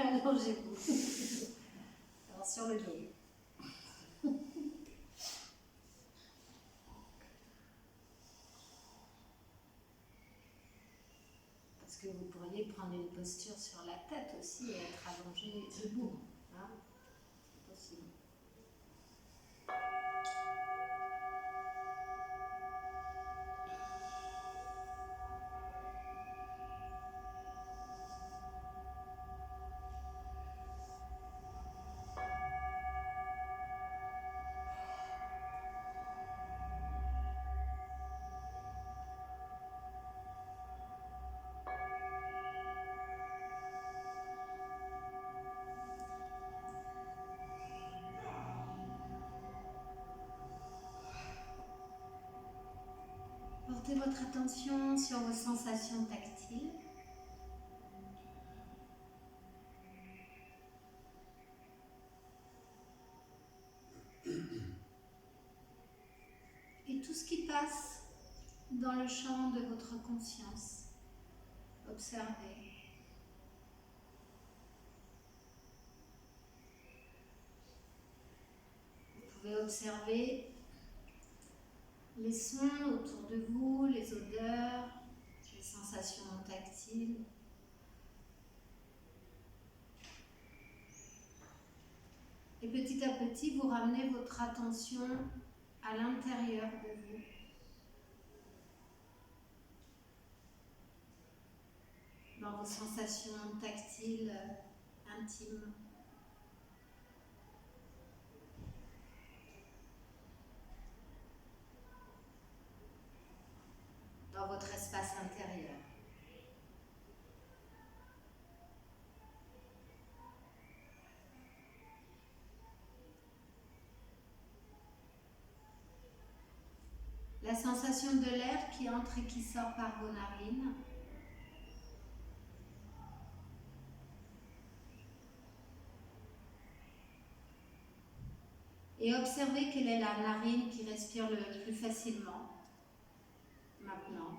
Allongez-vous. Alors, sur le dos. Parce que vous pourriez prendre une posture sur la tête aussi et être allongé debout. Hein? C'est possible. Portez votre attention sur vos sensations tactiles. Et tout ce qui passe dans le champ de votre conscience. Observez. Vous pouvez observer les sons autour de vous, les odeurs, les sensations tactiles. Et petit à petit, vous ramenez votre attention à l'intérieur de vous. Dans vos sensations tactiles intimes. Dans votre espace intérieur. La sensation de l'air qui entre et qui sort par vos narines. Et observez quelle est la narine qui respire le plus facilement. Maintenant.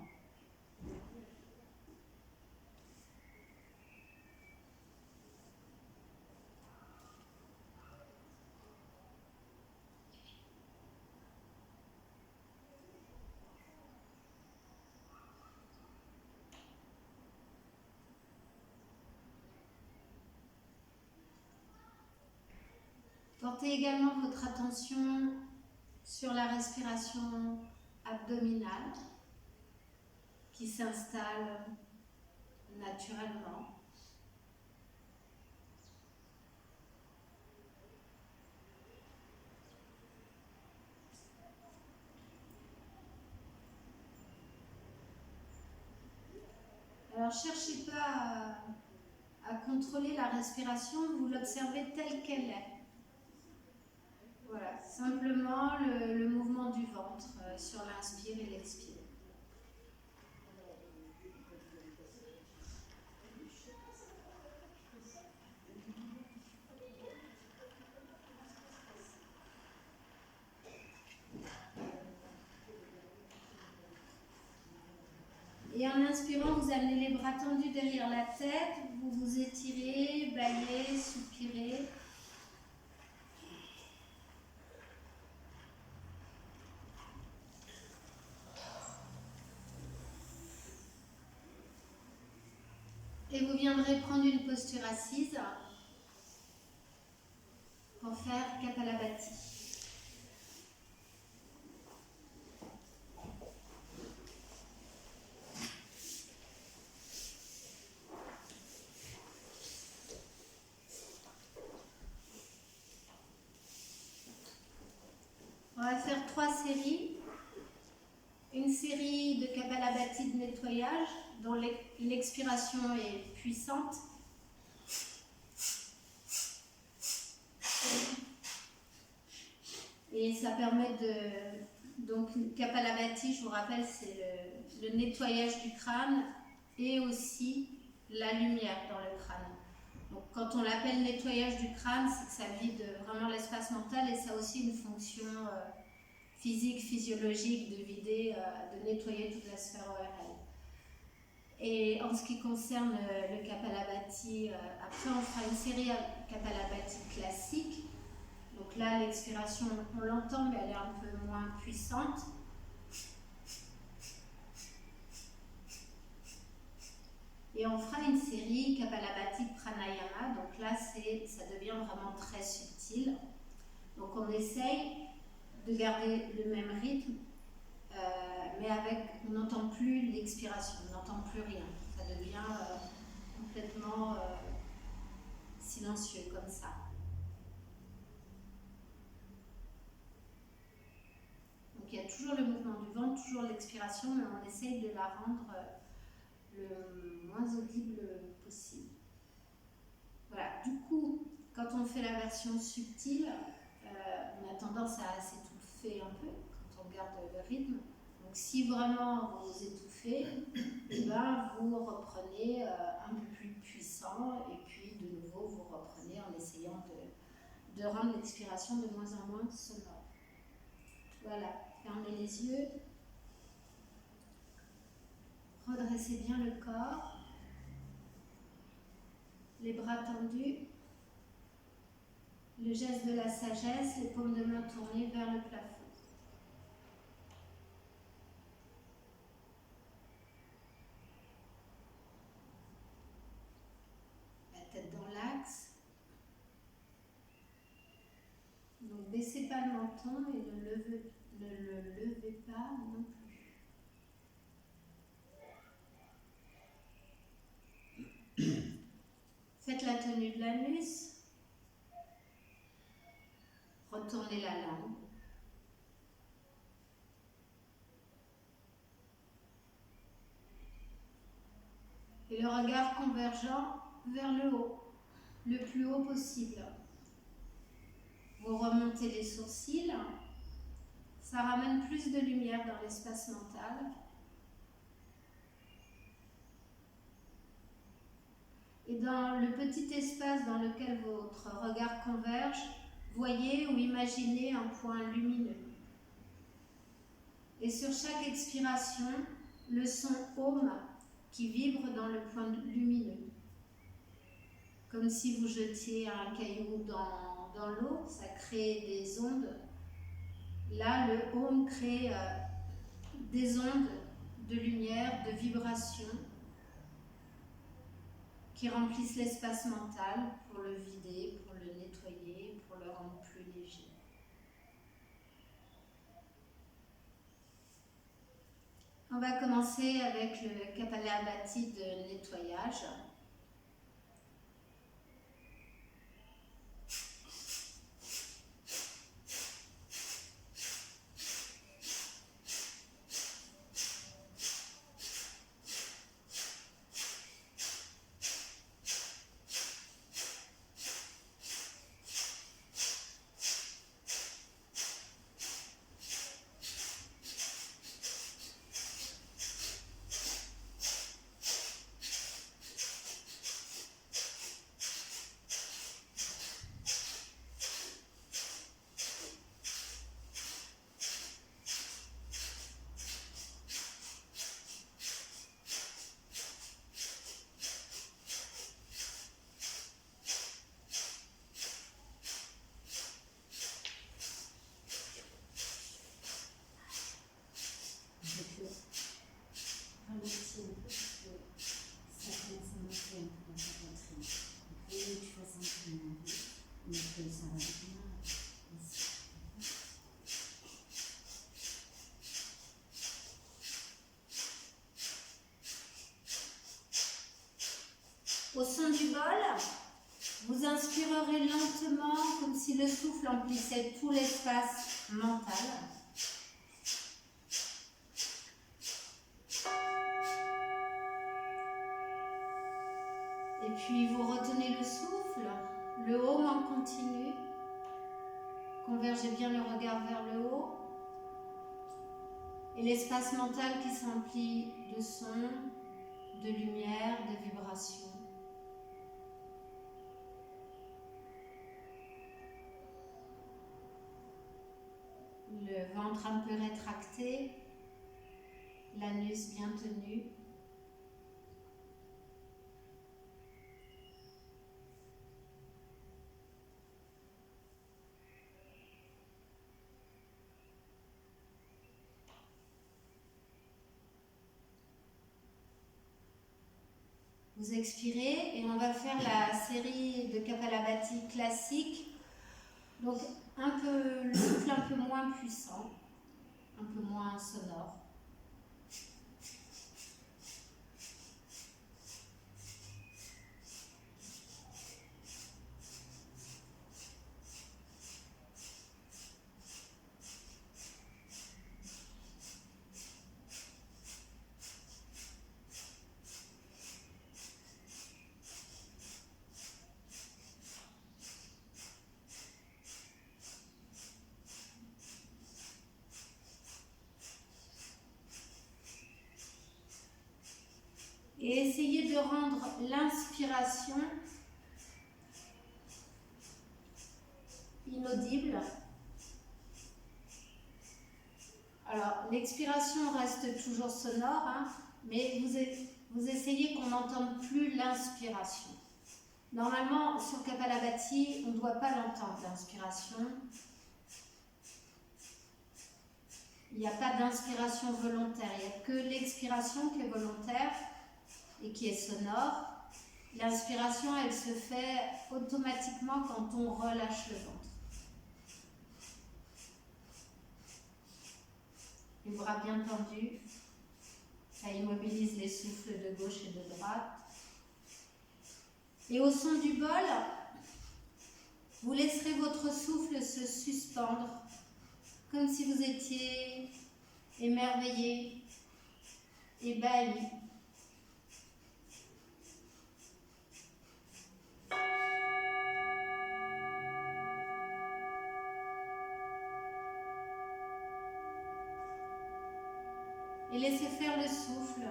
Portez également votre attention sur la respiration abdominale qui s'installe naturellement. Alors cherchez pas à contrôler la respiration, vous l'observez telle qu'elle est. Voilà, simplement le mouvement du ventre sur l'inspire et l'expire. Et en inspirant, vous amenez les bras tendus derrière la tête, vous vous étirez, baillez, soupirez. Et vous viendrez prendre une posture assise pour faire Kapalabhati. On va faire 3 séries. Une série de Kapalabhati de nettoyage dont l'expiration est puissante. Et ça permet de... Donc Kapalabhati, je vous rappelle, c'est le nettoyage du crâne et aussi la lumière dans le crâne. Donc quand on l'appelle nettoyage du crâne, c'est que ça vide vraiment l'espace mental et ça a aussi une fonction physique, physiologique de vider, de nettoyer toute la sphère ORL. Et en ce qui concerne le Kapalabhati, après on fera une série Kapalabhati classique. Donc là, l'expiration, on l'entend, mais elle est un peu moins puissante. Et on fera une série Kapalabhati Pranayama. Donc là, ça devient vraiment très subtil. Donc on essaye de garder le même rythme, mais on n'entend plus l'expiration, on n'entend plus rien. Ça devient complètement silencieux comme ça. Donc il y a toujours le mouvement du ventre, toujours l'expiration, mais on essaye de la rendre le moins audible possible. Voilà, du coup, quand on fait la version subtile, on a tendance à s'étouffer un peu quand on garde le rythme. Donc si vraiment vous étouffez, eh ben, vous reprenez un peu plus puissant et puis de nouveau vous reprenez en essayant de rendre l'expiration de moins en moins sonore. Voilà, fermez les yeux. Redressez bien le corps. Les bras tendus. Le geste de la sagesse, les paumes de main tournées vers le plafond. La tête dans l'axe. Donc baissez pas le menton et ne le levez pas non plus. Faites la tenue de l'anus. Retournez la langue. Et le regard convergent vers le haut, le plus haut possible. Vous remontez les sourcils. Ça ramène plus de lumière dans l'espace mental. Et dans le petit espace dans lequel votre regard converge, voyez ou imaginez un point lumineux. Et sur chaque expiration, le son Om qui vibre dans le point lumineux. Comme si vous jetiez un caillou dans l'eau, ça crée des ondes. Là, le Om crée des ondes de lumière, de vibration, qui remplissent l'espace mental pour le vider, pour le nettoyer, pour le rendre plus léger. On va commencer avec le Kapalabhati de nettoyage. Au son du bol, vous inspirerez lentement comme si le souffle emplissait tout l'espace mental. Et puis vous retenez le souffle, le Om en continu. Convergez bien le regard vers le haut. Et l'espace mental qui s'emplit de sons, de lumière, de vibrations. Le ventre un peu rétracté, l'anus bien tenu. Vous expirez et on va faire la série de Kapalabhati classique. Donc le souffle un peu moins puissant, un peu moins sonore. Et essayez de rendre l'inspiration inaudible. Alors, l'expiration reste toujours sonore, hein, mais vous essayez qu'on n'entende plus l'inspiration. Normalement, sur Kapalabhati, on ne doit pas l'entendre, l'inspiration. Il n'y a pas d'inspiration volontaire, il n'y a que l'expiration qui est volontaire et qui est sonore. L'inspiration, elle se fait automatiquement quand on relâche le ventre. Les bras bien tendus, ça immobilise les souffles de gauche et de droite. Et au son du bol, vous laisserez votre souffle se suspendre, comme si vous étiez émerveillé, ébahi. Et laissez faire le souffle.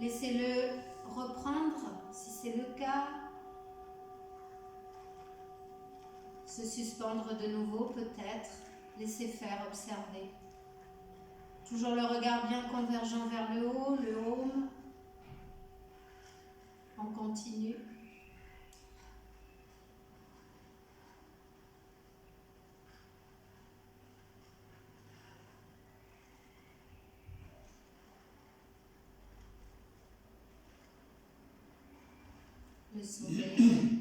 Laissez-le reprendre, si c'est le cas. Se suspendre de nouveau peut-être. Laissez faire, observer. Toujours le regard bien convergent vers le haut, le home. On continue. Le soleil.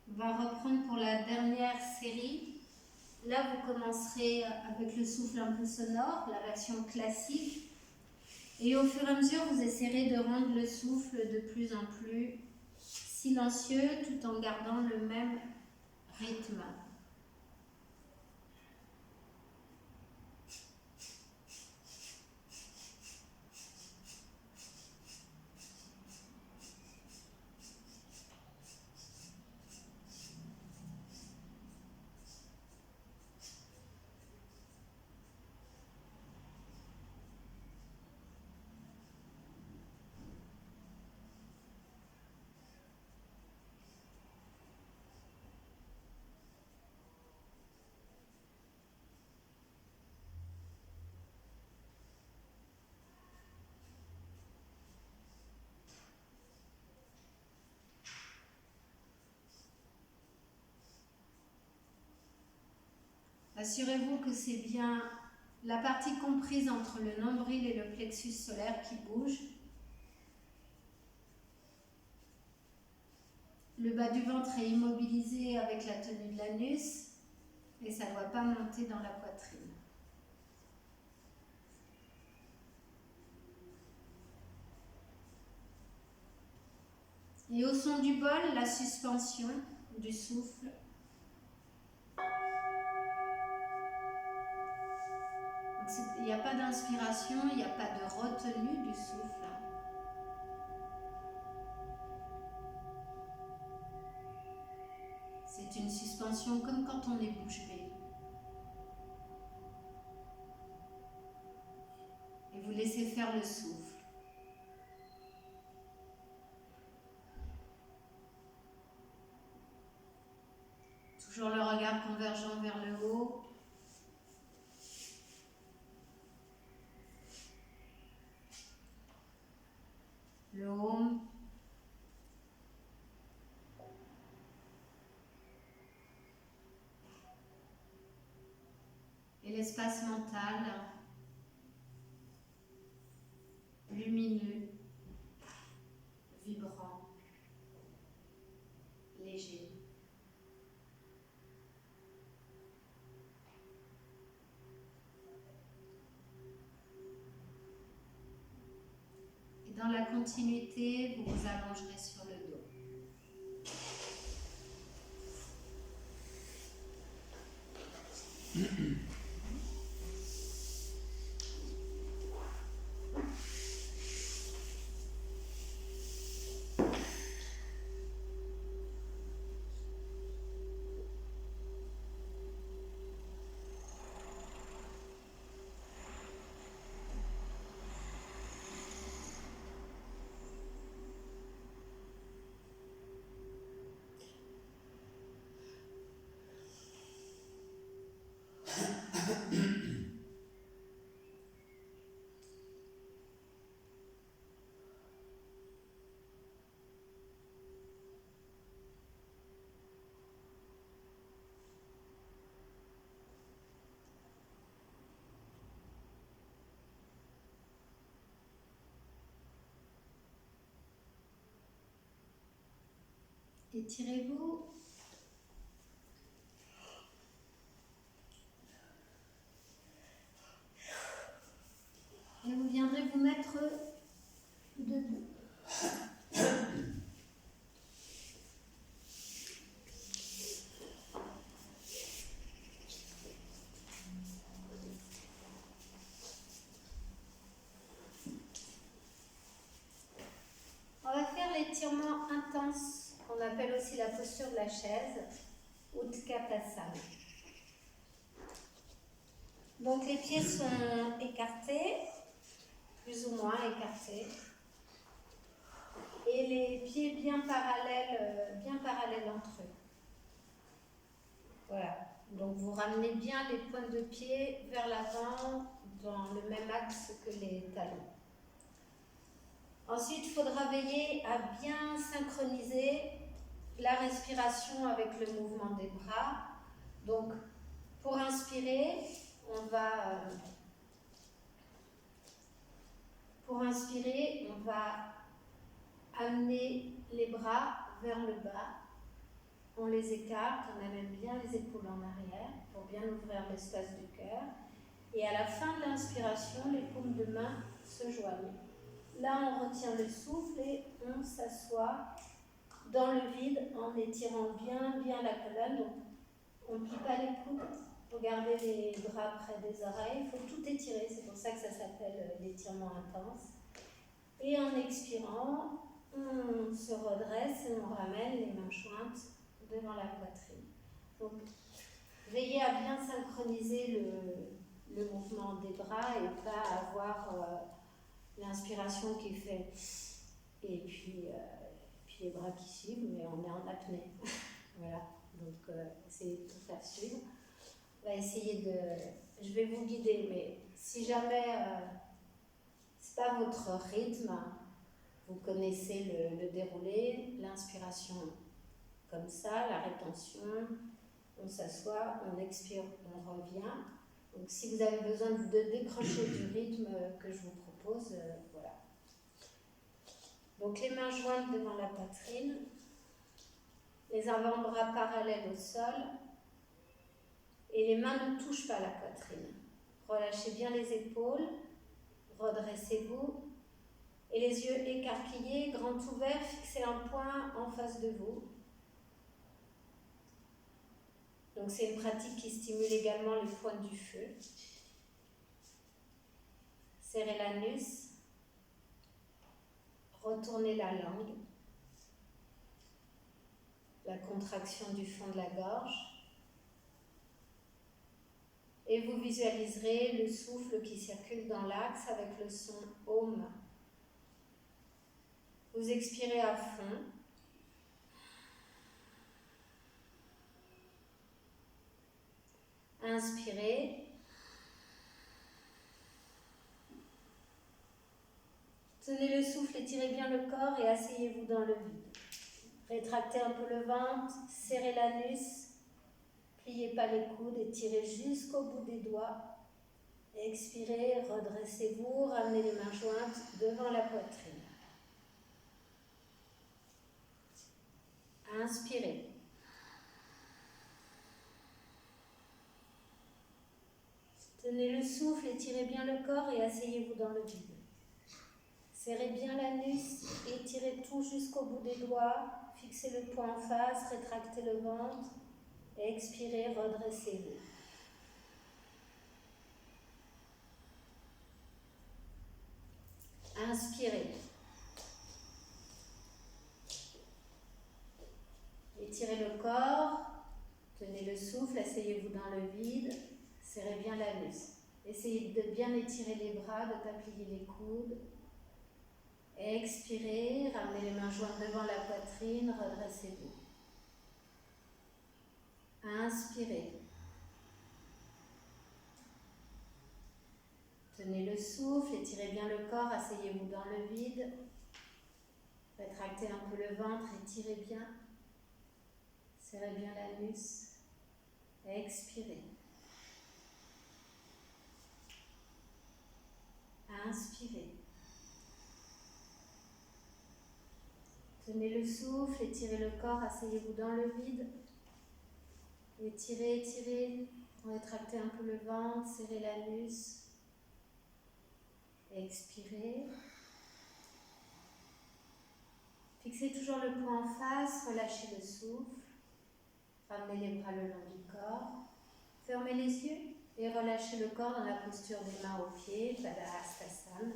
On va reprendre pour la dernière série. Là, vous commencerez avec le souffle un peu sonore, la version classique. Et au fur et à mesure, vous essaierez de rendre le souffle de plus en plus silencieux tout en gardant le même rythme. Assurez-vous que c'est bien la partie comprise entre le nombril et le plexus solaire qui bouge. Le bas du ventre est immobilisé avec la tenue de l'anus et ça ne doit pas monter dans la poitrine. Et au son du bol, la suspension du souffle. Il n'y a pas d'inspiration, il n'y a pas de retenue du souffle. C'est une suspension comme quand on est bouche bée. Et vous laissez faire le souffle. Toujours le regard convergent vers le haut. Le home. Et l'espace mental, lumineux, vibrant, léger. Et dans la continuité, vous vous allongerez sur le dos. Étirez-vous. Et vous viendrez vous mettre debout. On va faire l'étirement intense, qu'on appelle aussi la posture de la chaise, Utkatasana. Donc les pieds sont écartés, plus ou moins écartés, et les pieds bien parallèles entre eux. Voilà. Donc vous ramenez bien les pointes de pied vers l'avant dans le même axe que les talons. Ensuite, il faudra veiller à bien synchroniser la respiration avec le mouvement des bras. Donc, pour inspirer, on va amener les bras vers le bas. On les écarte, on amène bien les épaules en arrière pour bien ouvrir l'espace du cœur. Et à la fin de l'inspiration, les paumes de main se joignent. Là, on retient le souffle et on s'assoit dans le vide en étirant bien la colonne. Donc, on ne plie pas les coudes, il faut garder les bras près des oreilles, il faut tout étirer, c'est pour ça que ça s'appelle l'étirement intense. Et en expirant, on se redresse et on ramène les mains jointes devant la poitrine. Donc, veillez à bien synchroniser le mouvement des bras et pas avoir l'inspiration qui fait et puis les bras qui suivent, mais on est en apnée. Voilà, donc essayez de tout faire suivre. On va essayer je vais vous guider, mais si jamais c'est pas votre rythme, vous connaissez le déroulé, l'inspiration comme ça, la rétention, on s'assoit, on expire, on revient. Donc si vous avez besoin de décrocher du rythme que je vous propose, voilà. Donc les mains jointes devant la poitrine, les avant-bras parallèles au sol, et les mains ne touchent pas la poitrine. Relâchez bien les épaules, redressez-vous, et les yeux écarquillés, grands ouverts, fixez un point en face de vous. Donc c'est une pratique qui stimule également les pointes du feu. Serrez l'anus, retournez la langue, la contraction du fond de la gorge, et vous visualiserez le souffle qui circule dans l'axe avec le son Om. Vous expirez à fond. Inspirez. Tenez le souffle, étirez bien le corps et asseyez-vous dans le vide. Rétractez un peu le ventre, serrez l'anus, pliez pas les coudes, étirez jusqu'au bout des doigts Expirez, redressez-vous, ramenez les mains jointes devant la poitrine. Inspirez. Tenez le souffle, étirez bien le corps et asseyez-vous dans le vide. Serrez bien l'anus, étirez tout jusqu'au bout des doigts, fixez le poing en face, rétractez le ventre, expirez, redressez-vous. Inspirez. Étirez le corps, tenez le souffle, asseyez-vous dans le vide, serrez bien l'anus. Essayez de bien étirer les bras, de ne pas plier les coudes. Expirez, ramenez les mains jointes devant la poitrine, redressez-vous. Inspirez. Tenez le souffle, étirez bien le corps, asseyez-vous dans le vide. Rétractez un peu le ventre, étirez bien. Serrez bien l'anus. Expirez. Inspirez. Tenez le souffle, étirez le corps, asseyez-vous dans le vide. Étirez, étirez. Rétractez un peu le ventre, serrez l'anus. Expirez. Fixez toujours le poing en face, relâchez le souffle. Ramenez les bras le long du corps. Fermez les yeux et relâchez le corps dans la posture des mains aux pieds, Padahastasana.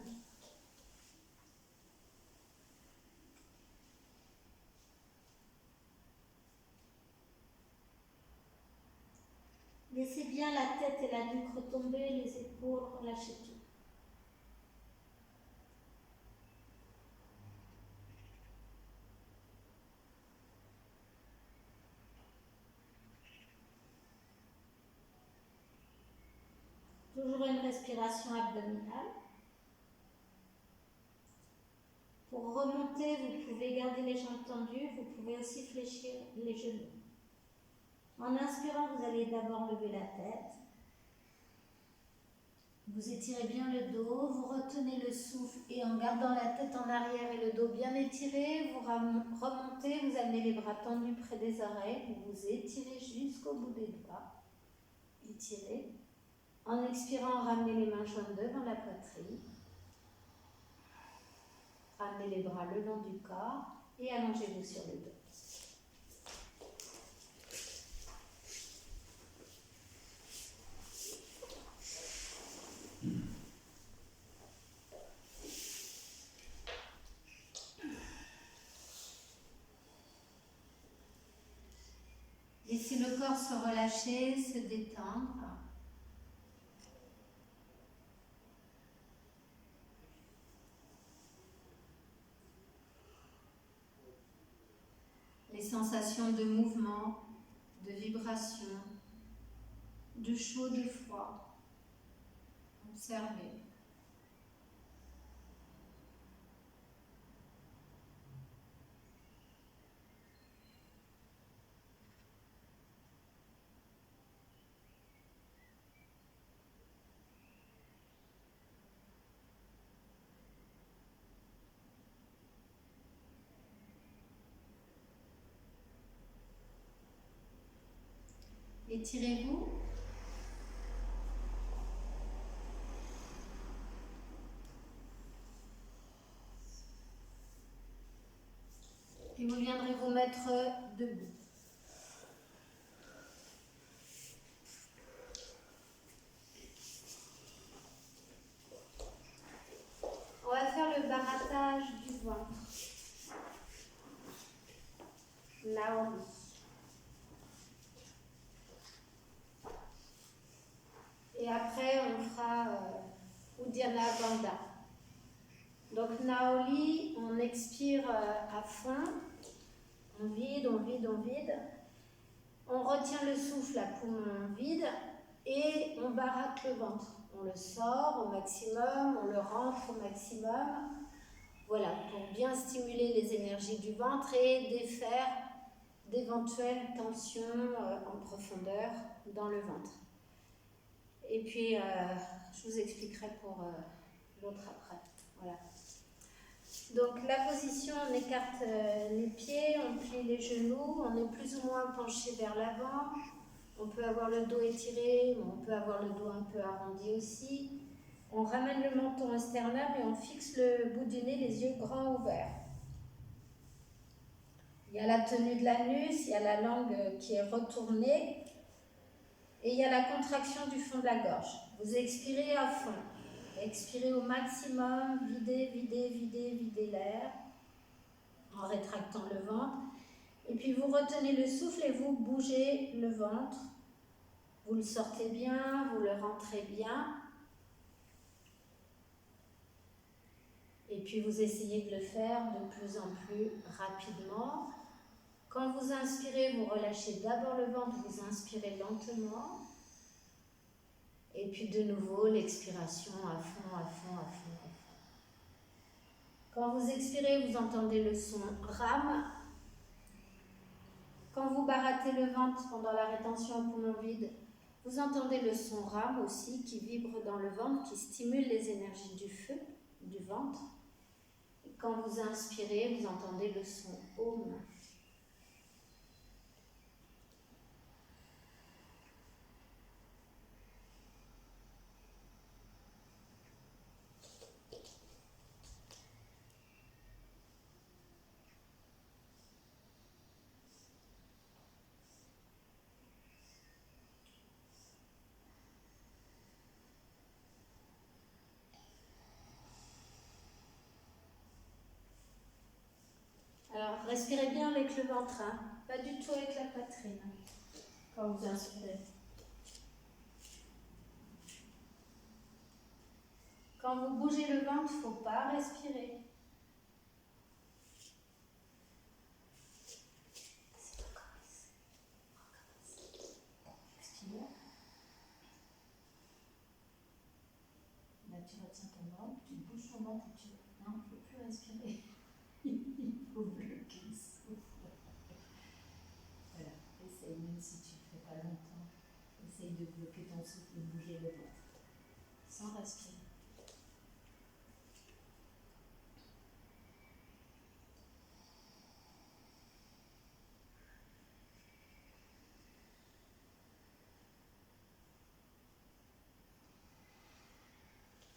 Laissez bien la tête et la nuque retomber, les épaules, relâchez tout. Toujours une respiration abdominale. Pour remonter, vous pouvez garder les jambes tendues, vous pouvez aussi fléchir les genoux. En inspirant, vous allez d'abord lever la tête. Vous étirez bien le dos, vous retenez le souffle et en gardant la tête en arrière et le dos bien étiré, vous remontez, vous amenez les bras tendus près des oreilles, vous étirez jusqu'au bout des doigts. Étirez. En expirant, ramenez les mains jointes devant la poitrine. Ramenez les bras le long du corps et allongez-vous sur le dos. Laissez le corps se relâcher, se détendre. Les sensations de mouvement, de vibration, de chaud, de froid. Observez. Étirez-vous. Et vous viendrez vous mettre debout. On va faire le barattage du ventre. Naoli. Et après, on fera Uddiyana Bandha. Donc, Naoli, on expire à fond. On vide, on vide, on vide. On retient le souffle à poumon vide et on baratte le ventre. On le sort au maximum, on le rentre au maximum. Voilà, pour bien stimuler les énergies du ventre et défaire d'éventuelles tensions en profondeur dans le ventre. Et puis, je vous expliquerai pour l'autre après. Voilà. Donc, la position, on écarte les pieds, on plie les genoux, on est plus ou moins penché vers l'avant. On peut avoir le dos étiré, mais on peut avoir le dos un peu arrondi aussi. On ramène le menton au sternum et on fixe le bout du nez, les yeux grands ouverts. Il y a la tenue de l'anus, il y a la langue qui est retournée et il y a la contraction du fond de la gorge. Vous expirez à fond. Expirez au maximum, videz, videz, videz, videz l'air en rétractant le ventre. Et puis vous retenez le souffle et vous bougez le ventre. Vous le sortez bien, vous le rentrez bien. Et puis vous essayez de le faire de plus en plus rapidement. Quand vous inspirez, vous relâchez d'abord le ventre, vous inspirez lentement. Et puis de nouveau, l'expiration à fond, à fond, à fond, à fond. Quand vous expirez, vous entendez le son rame. Quand vous barattez le ventre pendant la rétention au poumon vide, vous entendez le son rame aussi qui vibre dans le ventre, qui stimule les énergies du feu, du ventre. Et quand vous inspirez, vous entendez le son Om. Alors, respirez bien avec le ventre, hein. Pas du tout avec la poitrine, quand vous inspirez. Quand vous bougez le ventre, il ne faut pas respirer. Expire. Là, tu retiens ton ventre, tu bouges ton ventre, non, il ne faut plus respirer. Il faut bloquer le souffle. Voilà, essaye, même si tu ne fais pas longtemps, essaye de bloquer ton souffle, de bouger le ventre, sans respirer.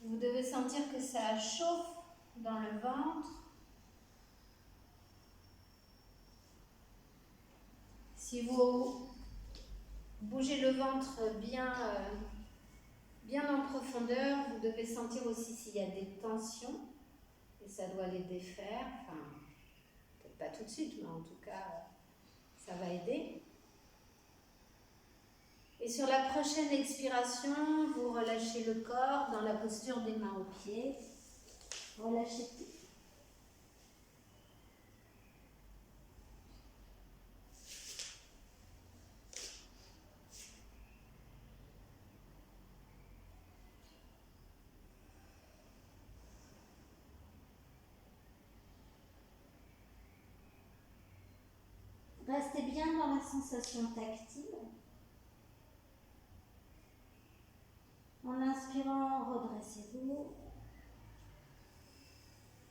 Vous devez sentir que ça chauffe dans le ventre. Si vous bougez le ventre bien en profondeur, vous devez sentir aussi s'il y a des tensions et ça doit les défaire. Enfin, peut-être pas tout de suite, mais en tout cas, ça va aider. Et sur la prochaine expiration, vous relâchez le corps dans la posture des mains aux pieds. Relâchez tout. Restez bien dans la sensation tactile. En inspirant, redressez-vous.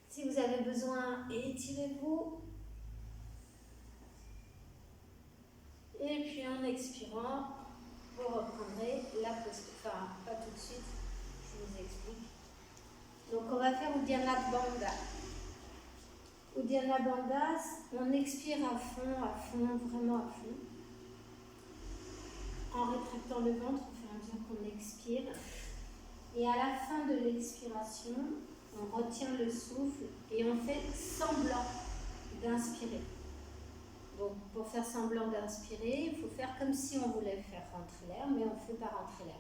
Si vous avez besoin, étirez-vous. Et puis en expirant, vous reprendrez la posture. Enfin, pas tout de suite, je vous explique. Donc on va faire Uddiyana Bandha. Uddiyana Bandha, on expire à fond, vraiment à fond. En rétractant le ventre au fur et à mesure qu'on expire. Et à la fin de l'expiration, on retient le souffle et on fait semblant d'inspirer. Donc pour faire semblant d'inspirer, il faut faire comme si on voulait faire rentrer l'air, mais on ne fait pas rentrer l'air.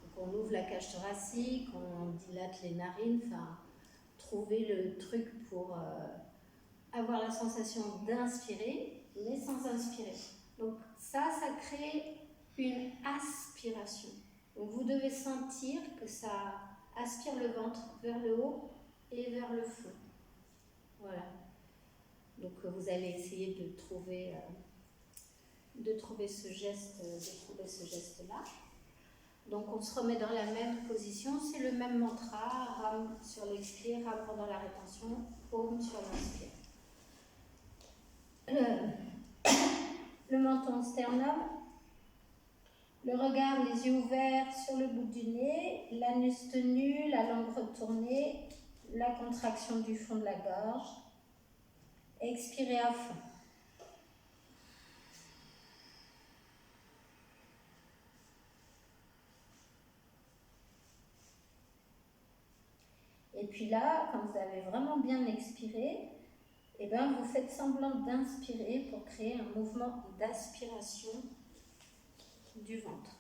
Donc on ouvre la cage thoracique, on dilate les narines, enfin trouver le truc pour avoir la sensation d'inspirer, mais sans inspirer. Donc ça crée une aspiration. Donc vous devez sentir que ça aspire le ventre vers le haut et vers le fond. Voilà. Donc vous allez essayer de trouver ce geste-là. Donc on se remet dans la même position, c'est le même mantra, Ram sur l'expire, Ram pendant la rétention, Om sur l'inspire. Le menton sternum, le regard, les yeux ouverts sur le bout du nez, l'anus tenu, la langue retournée, la contraction du fond de la gorge. Expirez à fond. Et puis là, quand vous avez vraiment bien expiré, eh bien, vous faites semblant d'inspirer pour créer un mouvement d'aspiration du ventre.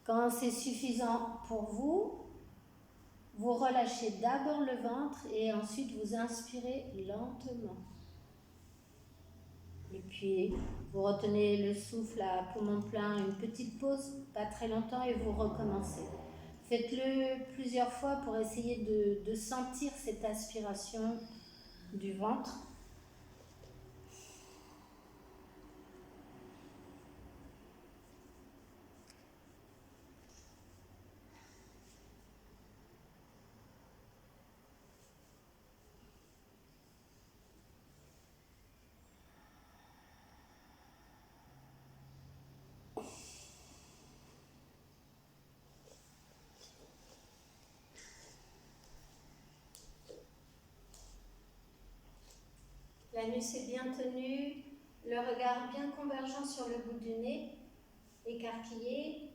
Quand c'est suffisant pour vous, vous relâchez d'abord le ventre et ensuite vous inspirez lentement. Et puis, vous retenez le souffle à poumon plein, une petite pause, pas très longtemps, et vous recommencez. Faites-le plusieurs fois pour essayer de sentir cette aspiration du ventre. L'anus est bien tenu, le regard bien convergent sur le bout du nez, écarquillé,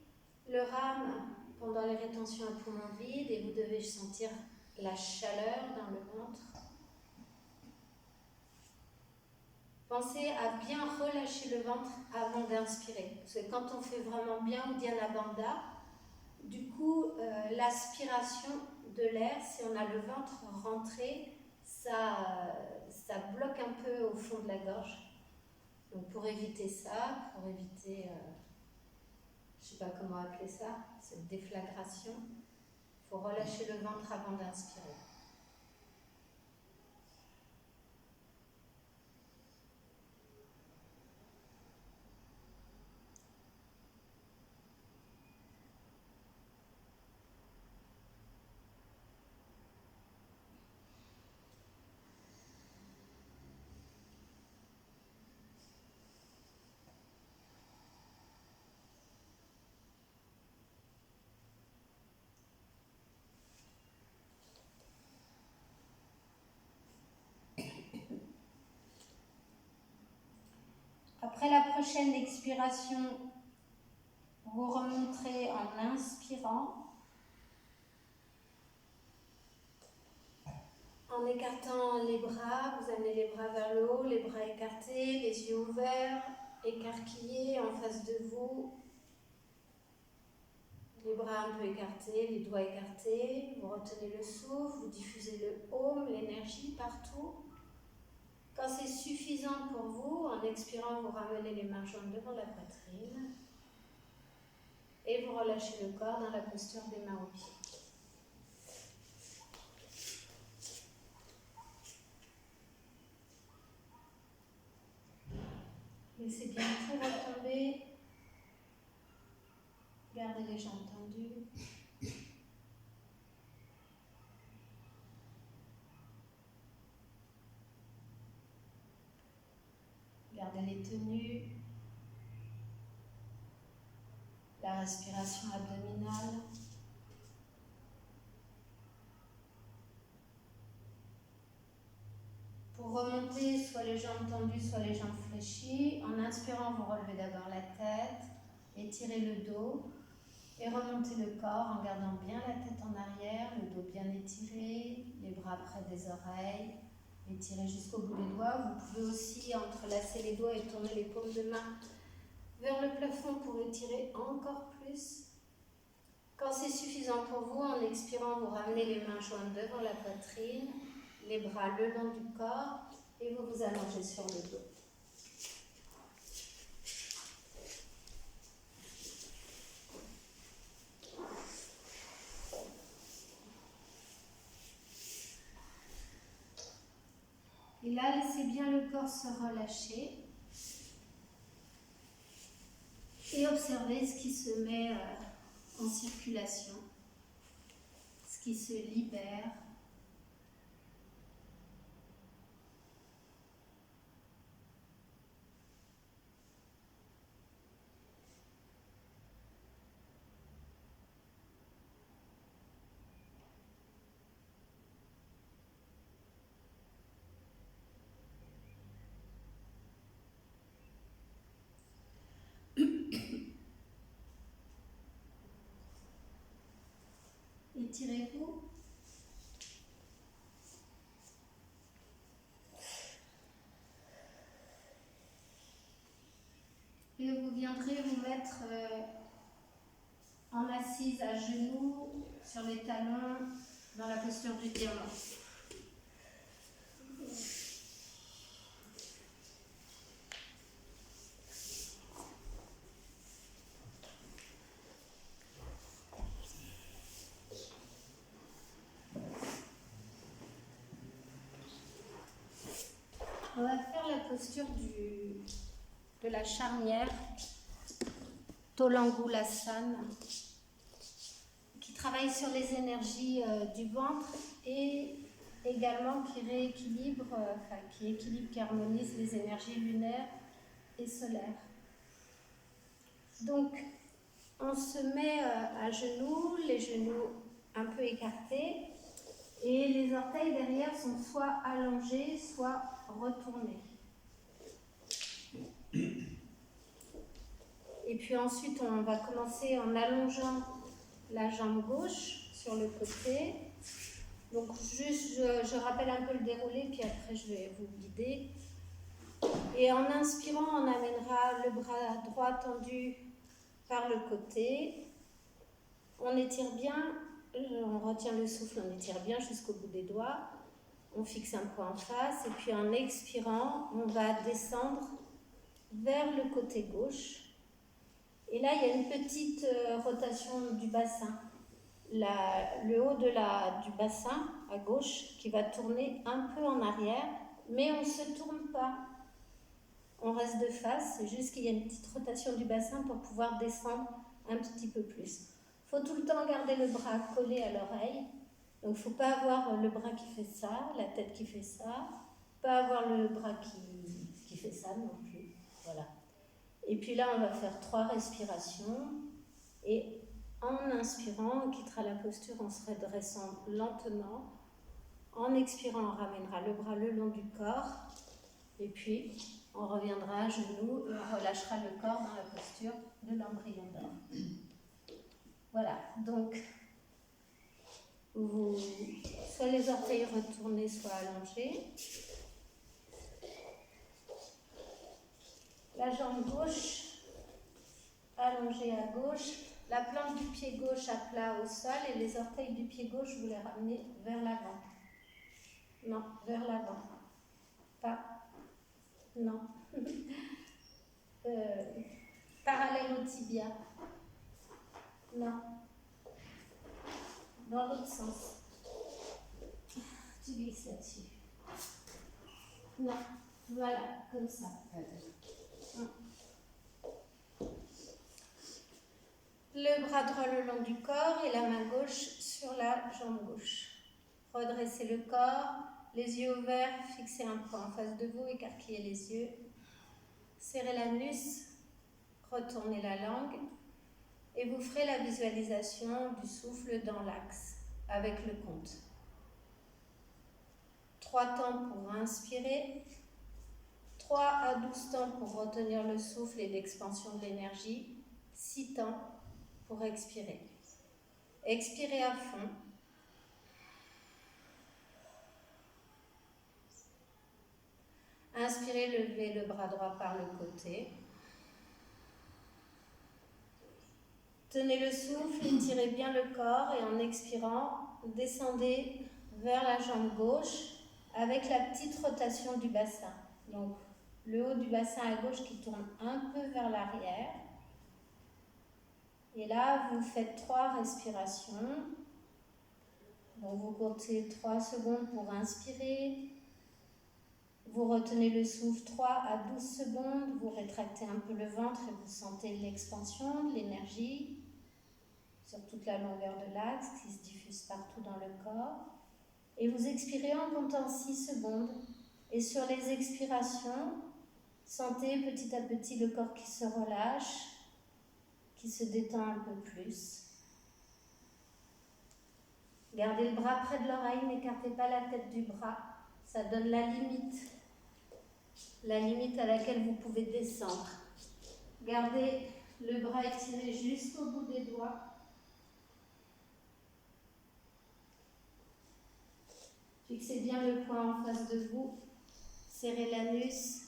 le rame pendant les rétentions à poumon vide et vous devez sentir la chaleur dans le ventre. Pensez à bien relâcher le ventre avant d'inspirer, parce que quand on fait vraiment bien Uddiyana Bandha, du coup l'aspiration de l'air, si on a le ventre rentré, ça bloque un peu au fond de la gorge. Donc pour éviter ça, pour éviter, je ne sais pas comment appeler ça, cette déflagration, il faut relâcher le ventre avant d'inspirer. Après la prochaine expiration, vous remonterez en inspirant, en écartant les bras, vous amenez les bras vers le haut, les bras écartés, les yeux ouverts, écarquillés en face de vous, les bras un peu écartés, les doigts écartés, vous retenez le souffle, vous diffusez le Om, l'énergie partout. Quand c'est suffisant pour vous, en expirant, vous ramenez les mains jointes devant la poitrine et vous relâchez le corps dans la posture des mains aux pieds. Laissez bien tout retomber. Gardez les jambes tendues. Gardez-les tenus. La respiration abdominale. Pour remonter, soit les jambes tendues, soit les jambes fléchies. En inspirant, vous relevez d'abord la tête, étirez le dos et remontez le corps en gardant bien la tête en arrière, le dos bien étiré, les bras près des oreilles, étirez jusqu'au bout des doigts. Vous pouvez aussi entrelacer les doigts et tourner les paumes de main vers le plafond pour étirer encore plus. Quand c'est suffisant pour vous, en expirant, vous ramenez les mains jointes devant la poitrine, les bras le long du corps et vous vous allongez sur le dos. Et là, laissez bien le corps se relâcher. Et observez ce qui se met en circulation, ce qui se libère. Étirez-vous. Et vous viendrez vous mettre en assise à genoux, sur les talons, dans la posture du diamant. On va faire la posture de la charnière, Tolangulasana, qui travaille sur les énergies du ventre et également qui rééquilibre, qui harmonise les énergies lunaires et solaires. Donc, on se met à genoux, les genoux un peu écartés, et les orteils derrière sont soit allongés, soit retournés. Et puis ensuite, on va commencer en allongeant la jambe gauche sur le côté. Donc juste, je rappelle un peu le déroulé, puis après je vais vous guider. Et en inspirant, on amènera le bras droit tendu par le côté. On étire bien, on retient le souffle, on étire bien jusqu'au bout des doigts. On fixe un point en face et puis en expirant, on va descendre vers le côté gauche. Et là, il y a une petite rotation du bassin. Le haut du bassin à gauche qui va tourner un peu en arrière, mais on ne se tourne pas. On reste de face, c'est juste qu'il y a une petite rotation du bassin pour pouvoir descendre un petit peu plus. Il faut tout le temps garder le bras collé à l'oreille. Donc il ne faut pas avoir le bras qui fait ça, la tête qui fait ça, pas avoir le bras qui fait ça non plus. Voilà. Et puis là, on va faire 3 respirations. Et en inspirant, on quittera la posture en se redressant lentement. En expirant, on ramènera le bras le long du corps. Et puis, on reviendra à genoux et on relâchera le corps dans la posture de l'embryon d'or. Voilà, donc, soit les orteils retournés, soit allongés. La jambe gauche allongée à gauche, la plante du pied gauche à plat au sol et les orteils du pied gauche, vous les ramenez vers l'avant. Non, vers l'avant. Pas. Non. Parallèle au tibia. Non. Dans l'autre sens. Tu glisses là-dessus. Non. Voilà, comme ça. Le bras droit le long du corps et la main gauche sur la jambe gauche. Redressez le corps, les yeux ouverts, fixez un point en face de vous, écarquillez les yeux. Serrez l'anus, retournez la langue et vous ferez la visualisation du souffle dans l'axe avec le compte. 3 temps pour inspirer, 3 à 12 temps pour retenir le souffle et l'expansion de l'énergie, 6 temps pour expirer. Expirez à fond. Inspirez, levez le bras droit par le côté. Tenez le souffle, étirez bien le corps et en expirant, descendez vers la jambe gauche avec la petite rotation du bassin. Donc, le haut du bassin à gauche qui tourne un peu vers l'arrière. Et là, vous faites 3 respirations. Donc, vous comptez 3 secondes pour inspirer. Vous retenez le souffle 3 à 12 secondes, vous rétractez un peu le ventre et vous sentez l'expansion de l'énergie sur toute la longueur de l'axe qui se diffuse partout dans le corps. Et vous expirez en comptant 6 secondes. Et sur les expirations, sentez petit à petit le corps qui se relâche, qui se détend un peu plus. Gardez le bras près de l'oreille, n'écartez pas la tête du bras. Ça donne la limite à laquelle vous pouvez descendre. Gardez le bras étiré jusqu'au bout des doigts. Fixez bien le poing en face de vous. Serrez l'anus.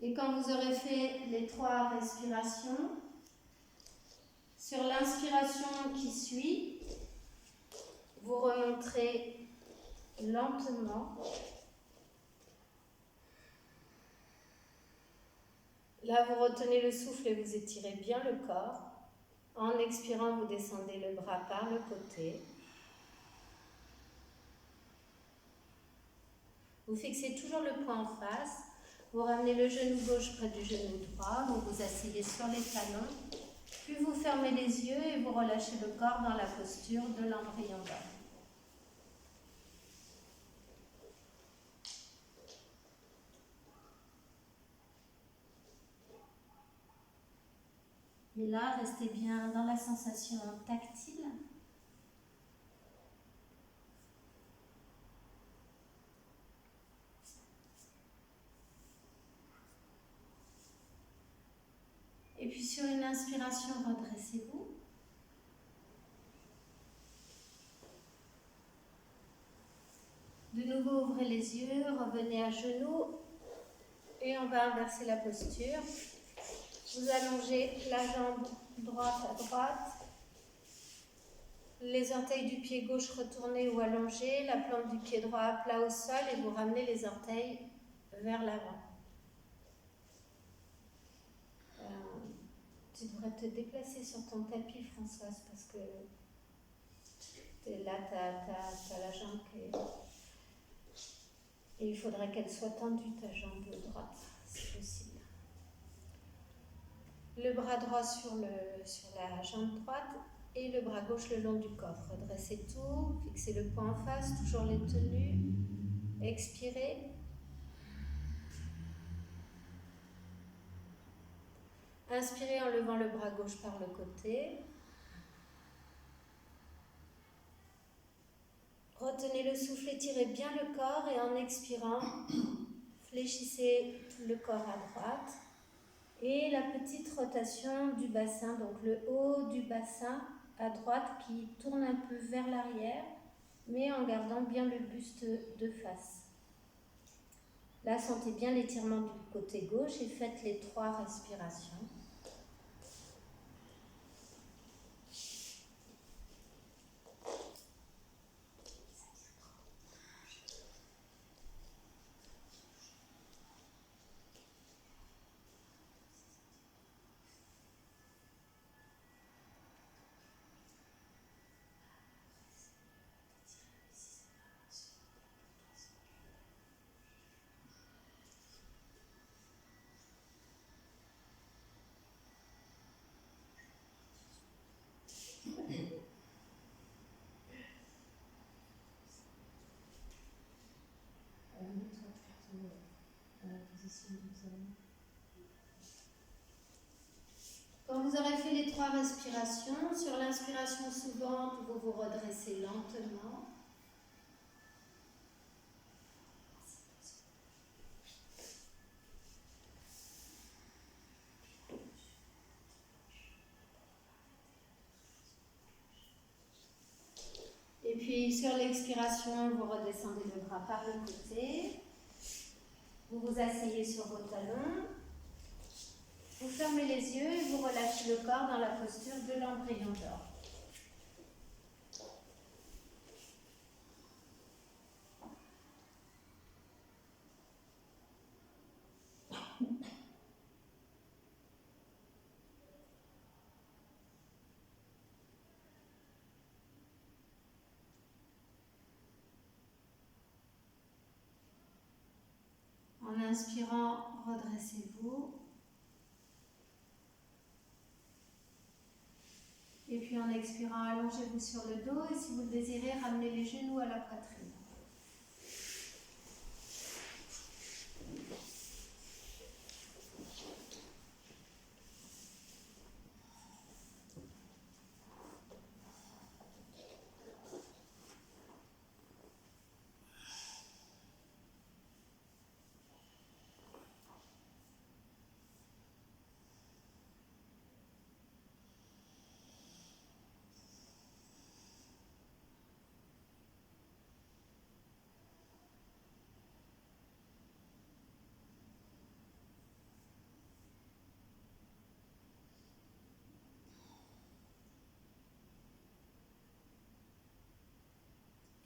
Et quand vous aurez fait les 3 respirations, sur l'inspiration qui suit, vous remonterez lentement. Là, vous retenez le souffle et vous étirez bien le corps. En expirant, vous descendez le bras par le côté. Vous fixez toujours le poing en face. Vous ramenez le genou gauche près du genou droit. Vous vous asseyez sur les talons. Puis vous fermez les yeux et vous relâchez le corps dans la posture de l'embryon d'homme. Et là, restez bien dans la sensation tactile. Et puis sur une inspiration, redressez-vous. De nouveau, ouvrez les yeux, revenez à genoux et on va inverser la posture. Vous allongez la jambe droite à droite, les orteils du pied gauche retournés ou allongés, la plante du pied droit à plat au sol et vous ramenez les orteils vers l'avant. Tu devrais te déplacer sur ton tapis, Françoise, parce que là, tu as la jambe qui est... Et il faudrait qu'elle soit tendue, ta jambe droite, si possible. Le bras droit sur la jambe droite et le bras gauche le long du corps. Redressez tout, fixez le poing en face, toujours les tenues. Expirez. Inspirez en levant le bras gauche par le côté. Retenez le souffle, étirez bien le corps et en expirant, fléchissez le corps à droite. Et la petite rotation du bassin, donc le haut du bassin à droite qui tourne un peu vers l'arrière, mais en gardant bien le buste de face. Là, sentez bien l'étirement du côté gauche et faites les 3 respirations. Quand vous aurez fait les 3 respirations, sur l'inspiration suivante, vous vous redressez lentement. Et puis sur l'expiration, vous redescendez le bras par le côté. Vous vous asseyez sur vos talons. Vous fermez les yeux et vous relâchez le corps dans la posture de l'embryon d'or. En inspirant, redressez-vous. Et puis en expirant, allongez-vous sur le dos. Et si vous le désirez, ramenez les genoux à la poitrine.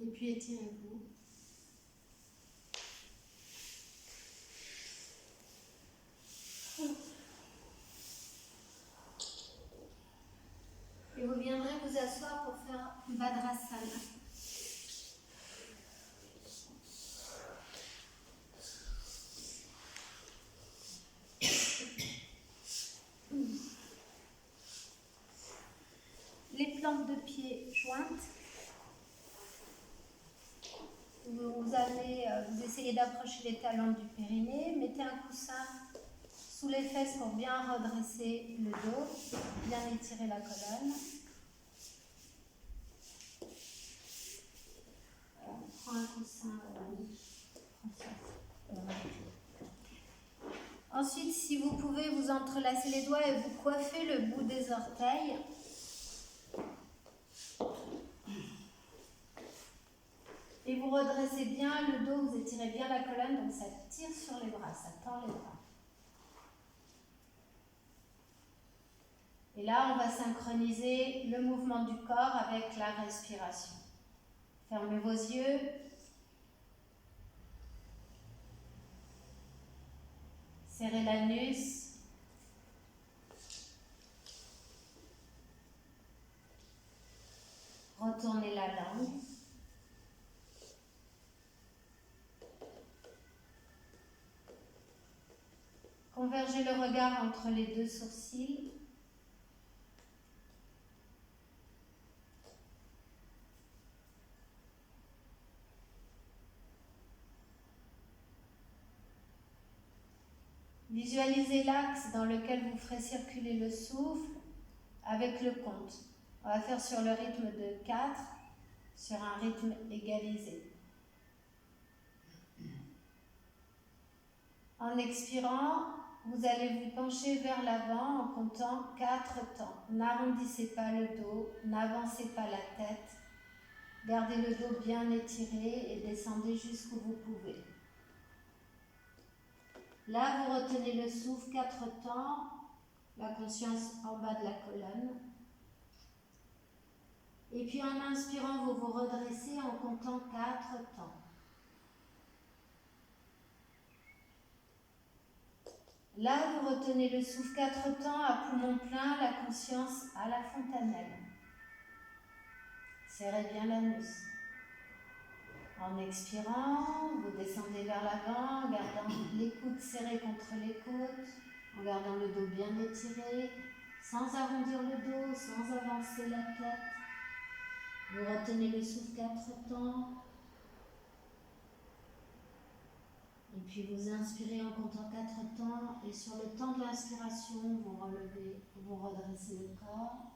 Et puis étirez-vous. Et vous viendrez vous asseoir pour faire Bhadrasana. Les plantes de pied jointes. Vous essayez d'approcher les talons du périnée. Mettez un coussin sous les fesses pour bien redresser le dos, bien étirer la colonne. On prend un coussin. Ensuite, si vous pouvez, vous entrelacez les doigts et vous coiffez le bout des orteils. Et vous redressez bien le dos, vous étirez bien la colonne, donc ça tire sur les bras, ça tend les bras. Et là, on va synchroniser le mouvement du corps avec la respiration. Fermez vos yeux. Serrez l'anus. Retournez la langue. Convergez le regard entre les deux sourcils. Visualisez l'axe dans lequel vous ferez circuler le souffle avec le compte. On va faire sur le rythme de 4, sur un rythme égalisé. En expirant, vous allez vous pencher vers l'avant en comptant 4 temps. N'arrondissez pas le dos, n'avancez pas la tête. Gardez le dos bien étiré et descendez jusqu'où vous pouvez. Là, vous retenez le souffle 4 temps, la conscience en bas de la colonne. Et puis en inspirant, vous vous redressez en comptant 4 temps. Là, vous retenez le souffle 4 temps à poumon plein, la conscience à la fontanelle. Serrez bien l'anus. En expirant, vous descendez vers l'avant en gardant les coudes serrés contre les côtes, en gardant le dos bien étiré, sans arrondir le dos, sans avancer la tête. Vous retenez le souffle 4 temps. Et puis vous inspirez en comptant 4 temps. Et sur le temps de l'inspiration, vous relevez, vous redressez le corps.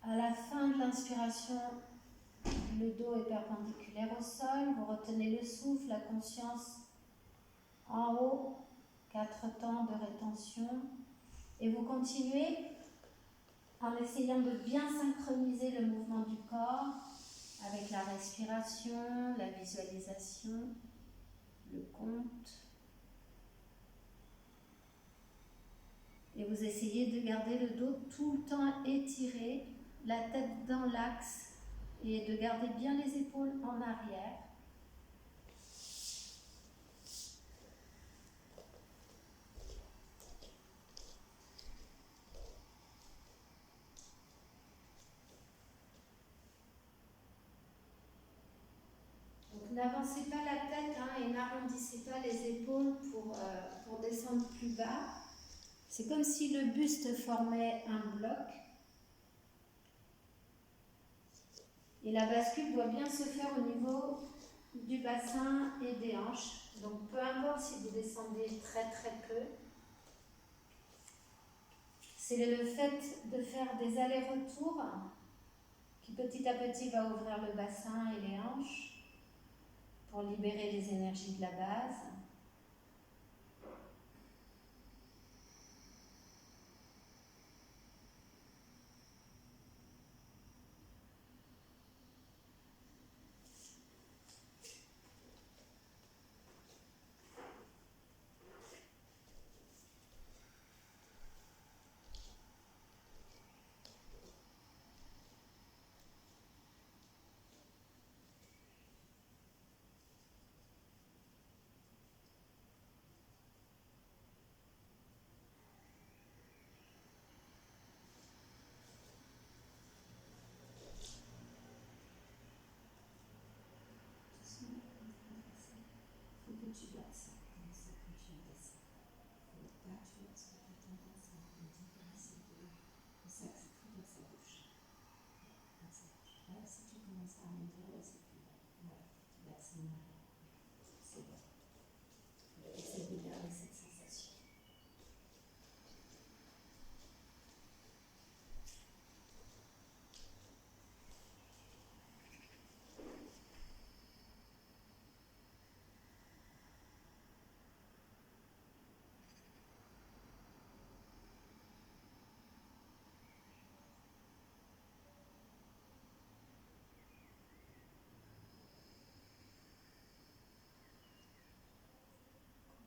À la fin de l'inspiration, le dos est perpendiculaire au sol. Vous retenez le souffle, la conscience en haut. 4 temps de rétention. Et vous continuez en essayant de bien synchroniser le mouvement du corps avec la respiration, la visualisation, le compte. Et vous essayez de garder le dos tout le temps étiré, la tête dans l'axe et de garder bien les épaules en arrière. n'avancez pas la tête et n'arrondissez pas les épaules pour descendre plus bas. C'est comme si le buste formait un bloc. Et la bascule doit bien se faire au niveau du bassin et des hanches. Donc peu importe si vous descendez très très peu, c'est le fait de faire des allers-retours qui petit à petit va ouvrir le bassin et les hanches pour libérer les énergies de la base.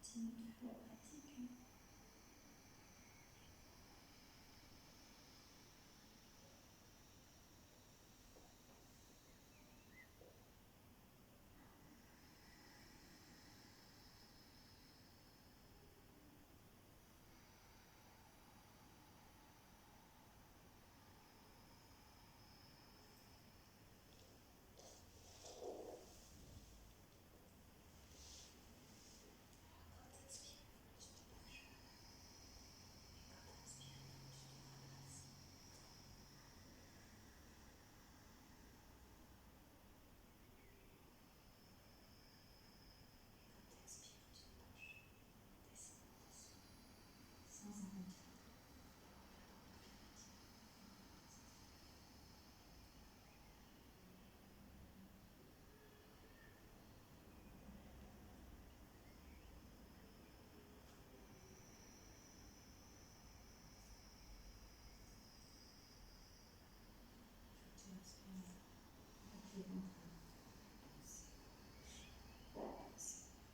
Continue de faire la pratique.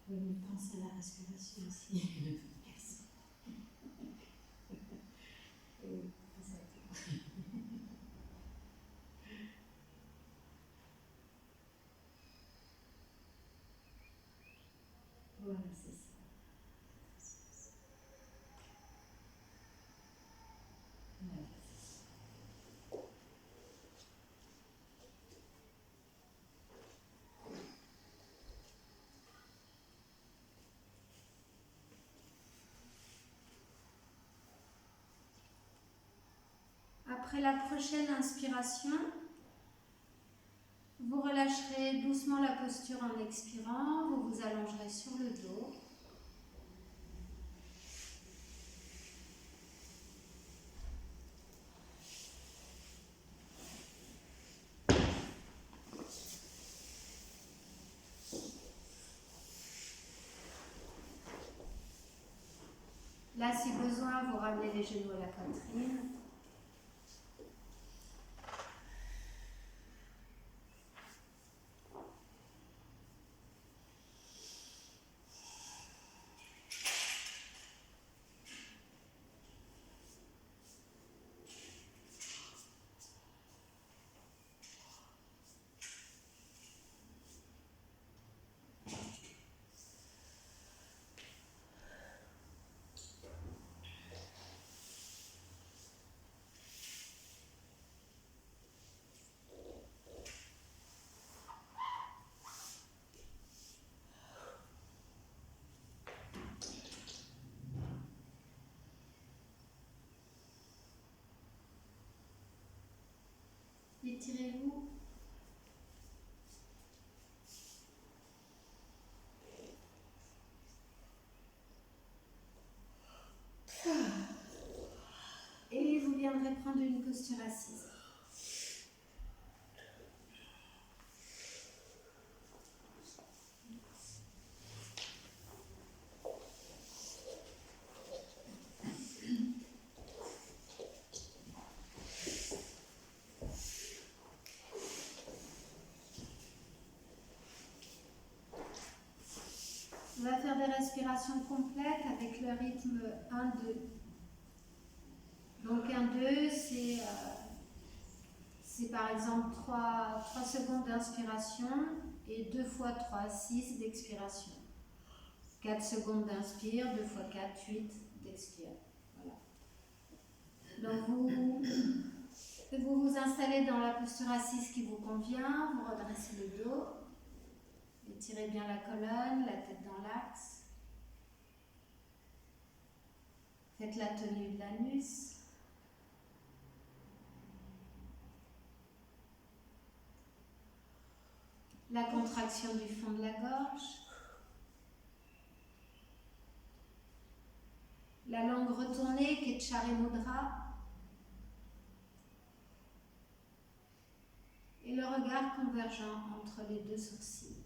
Oui, mais pense à la respiration aussi. Merci. Oui, exactement. Voilà, c'est ça. Ouais. Après la prochaine inspiration, vous relâcherez doucement la posture en expirant, vous vous allongerez sur le dos. Là, si besoin, vous ramenez les genoux à la poitrine. viendrai prendre une posture assise. On va faire des respirations complètes avec le rythme 1-2. Donc 1-2, c'est par exemple 3 secondes d'inspiration et 2 fois 3, 6 d'expiration. 4 secondes d'inspire, 2 fois 4, 8 d'expire. Voilà. Donc vous vous installez dans la posture assise qui vous convient, vous redressez le dos, étirez bien la colonne, la tête dans l'axe. Faites la tenue de l'anus. La contraction du fond de la gorge. La langue retournée qui est Chari Mudra. Et le regard convergent entre les deux sourcils.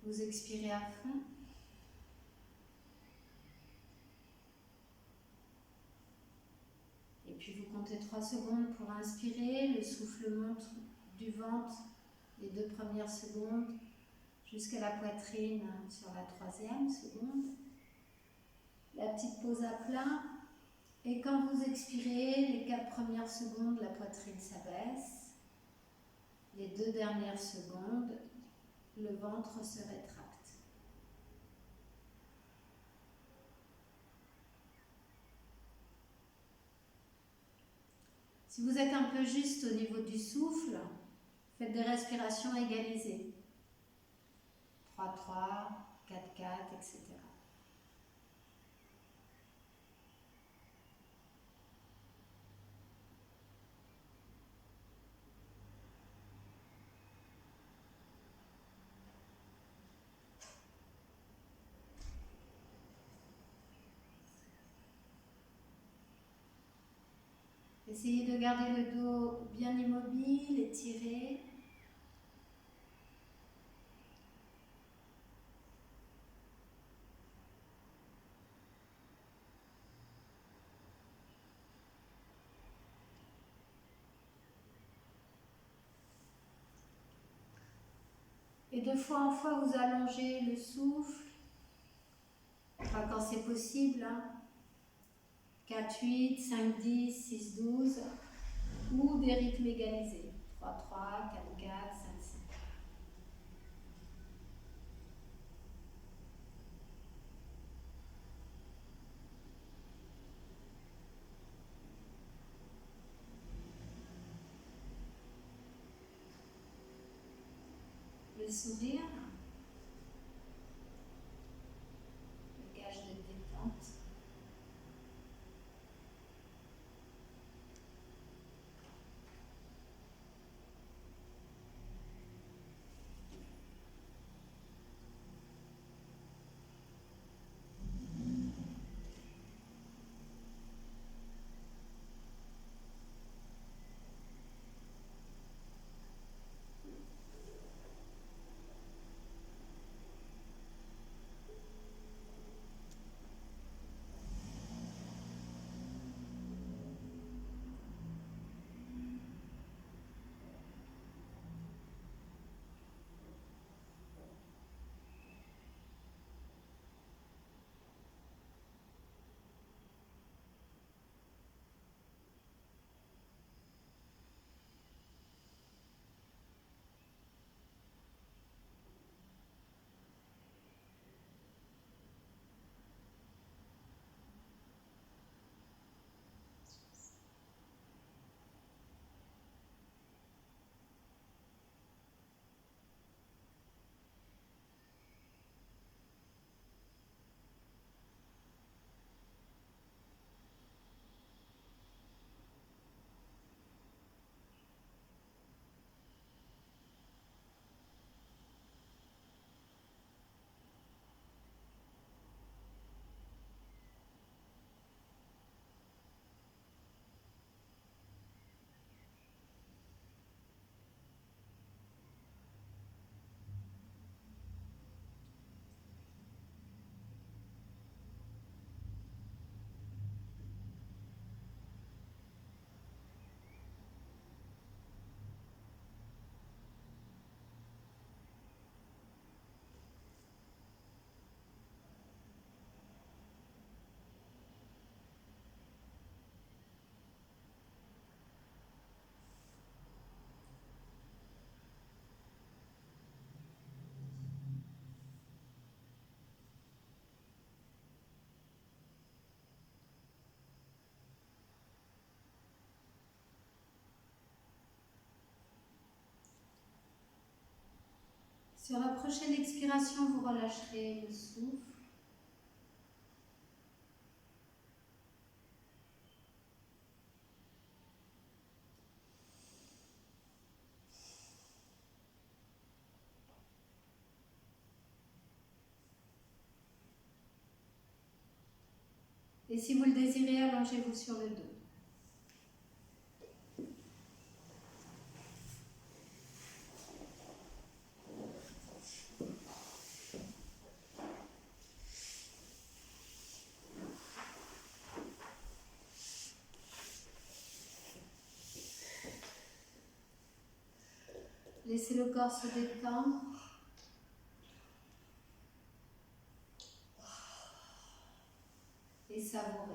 Vous expirez à fond. Et puis vous comptez 3 secondes pour inspirer. Le souffle monte du ventre les 2 premières secondes jusqu'à la poitrine sur la 3e seconde. La petite pause à plat. Et quand vous expirez, les 4 premières secondes, la poitrine s'abaisse. Les 2 dernières secondes, le ventre se rétracte. Si vous êtes un peu juste au niveau du souffle, faites des respirations égalisées. 3-3, 4-4, etc. Essayez de garder le dos bien immobile, étiré. Et de fois en fois, vous allongez le souffle, enfin quand c'est possible, hein. 4, 8, 5, 10, 6, 12, ou des rythmes égalisés. 3, 3, 4, 4, 5, 5. Le sourire, le gage de détente. Sur la prochaine expiration, vous relâcherez le souffle. Et si vous le désirez, allongez-vous sur le dos. Laissez le corps se détendre. Et savourer.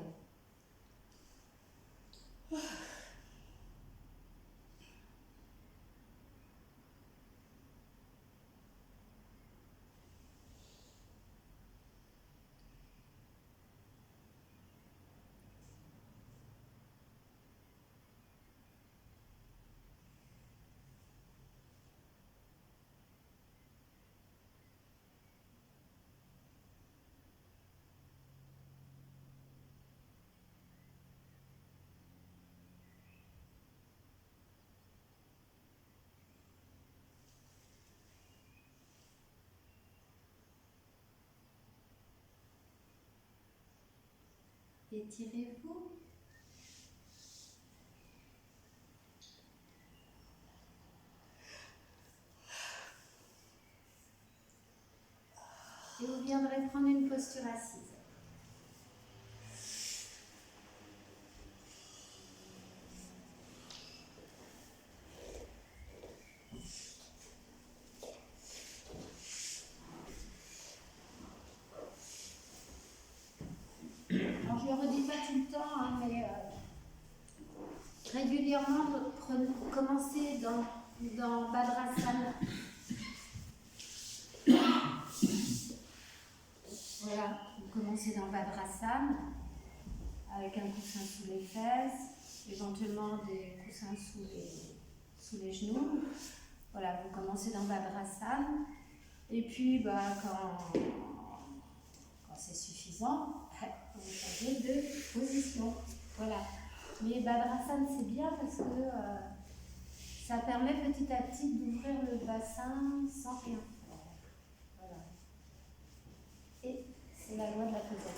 Étirez-vous. Et vous viendrez prendre une posture assise. Alors, je ne le redis pas tout le temps, hein, mais régulièrement, commencez dans Bhadrasana. Voilà, vous commencez dans Bhadrasana avec un coussin sous les fesses, éventuellement des coussins sous les genoux. Voilà, vous commencez dans Bhadrasana. Et puis, quand c'est suffisant, vous changez de position. Voilà. Mais Bhadrasana, c'est bien parce que ça permet petit à petit d'ouvrir le bassin sans rien faire. Voilà. Et c'est la loi de la posture.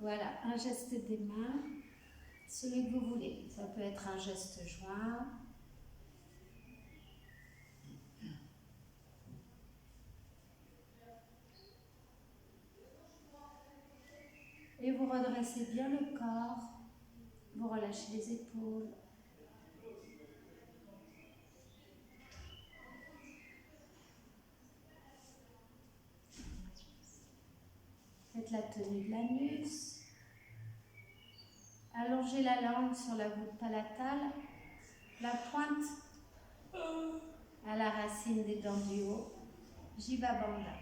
Voilà, un geste des mains, celui que vous voulez. Ça peut être un geste joint. Et vous redressez bien le corps, vous relâchez les épaules. Faites la tenue de l'anus. Allongez la langue sur la voûte palatale, la pointe à la racine des dents du haut, Jiva Bandha.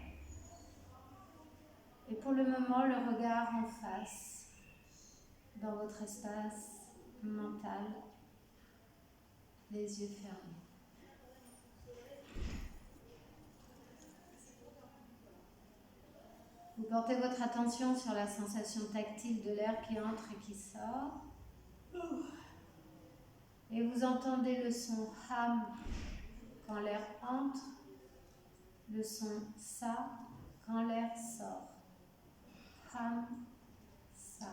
Et pour le moment, le regard en face, dans votre espace mental, les yeux fermés. Vous portez votre attention sur la sensation tactile de l'air qui entre et qui sort. Et vous entendez le son ham quand l'air entre, le son sa quand l'air sort. Ham, sa.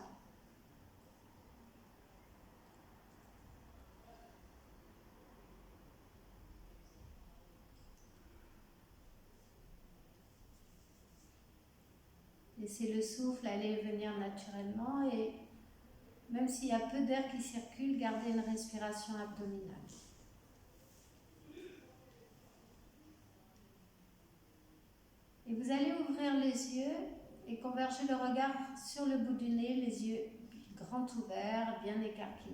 Laissez le souffle aller et venir naturellement et même s'il y a peu d'air qui circule, gardez une respiration abdominale. Et vous allez ouvrir les yeux et converger le regard sur le bout du nez, les yeux grands ouverts, bien écarquillés.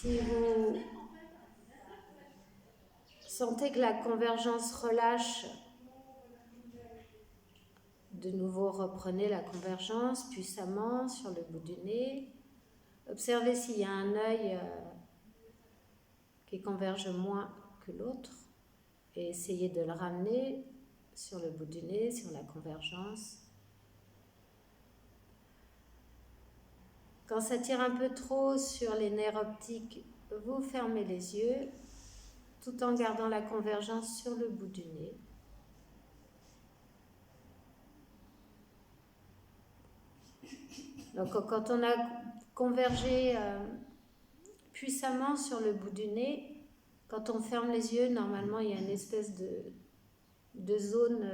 Si vous sentez que la convergence relâche, de nouveau reprenez la convergence puissamment sur le bout du nez. Observez s'il y a un œil qui converge moins que l'autre et essayez de le ramener sur le bout du nez, sur la convergence. Quand ça tire un peu trop sur les nerfs optiques, vous fermez les yeux tout en gardant la convergence sur le bout du nez. Donc quand on a convergé puissamment sur le bout du nez, quand on ferme les yeux, normalement il y a une espèce de zone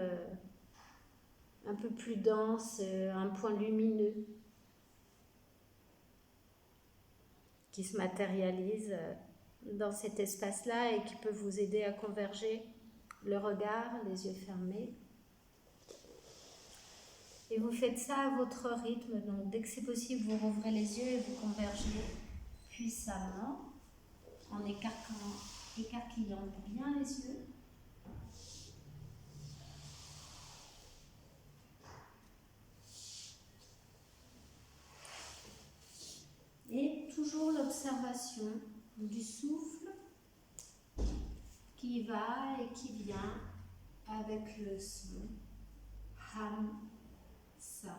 un peu plus dense, un point lumineux qui se matérialise dans cet espace-là et qui peut vous aider à converger le regard, les yeux fermés. Et vous faites ça à votre rythme, donc dès que c'est possible, vous rouvrez les yeux et vous convergez puissamment en écarquillant bien les yeux. Et toujours l'observation du souffle qui va et qui vient avec le son Ham Sa.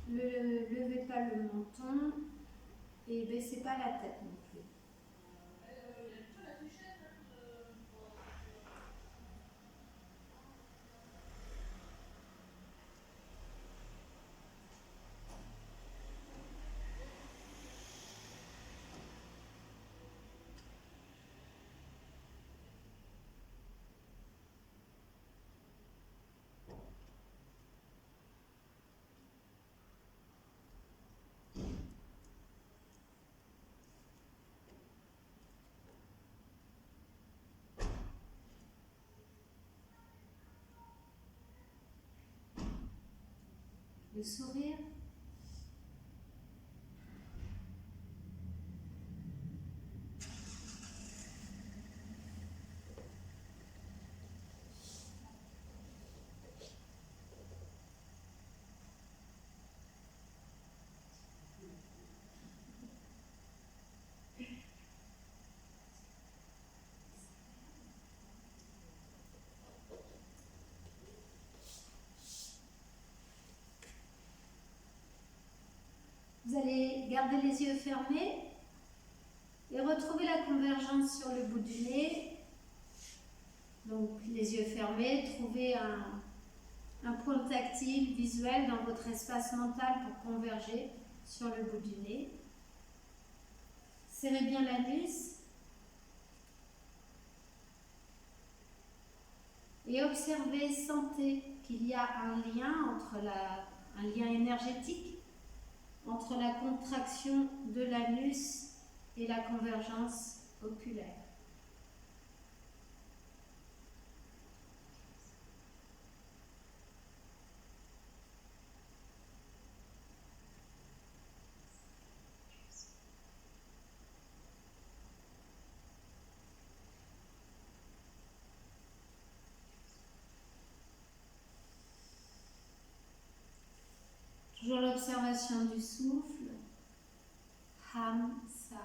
Ne levez pas le menton et baissez pas la tête non plus. Le sourire. Vous allez garder les yeux fermés et retrouver la convergence sur le bout du nez. Donc les yeux fermés, trouvez un point tactile, visuel dans votre espace mental pour converger sur le bout du nez. Serrez bien l'anus et observez, sentez qu'il y a un lien un lien énergétique entre la contraction de l'anus et la convergence oculaire. Toujours l'observation du souffle. Ham Sa.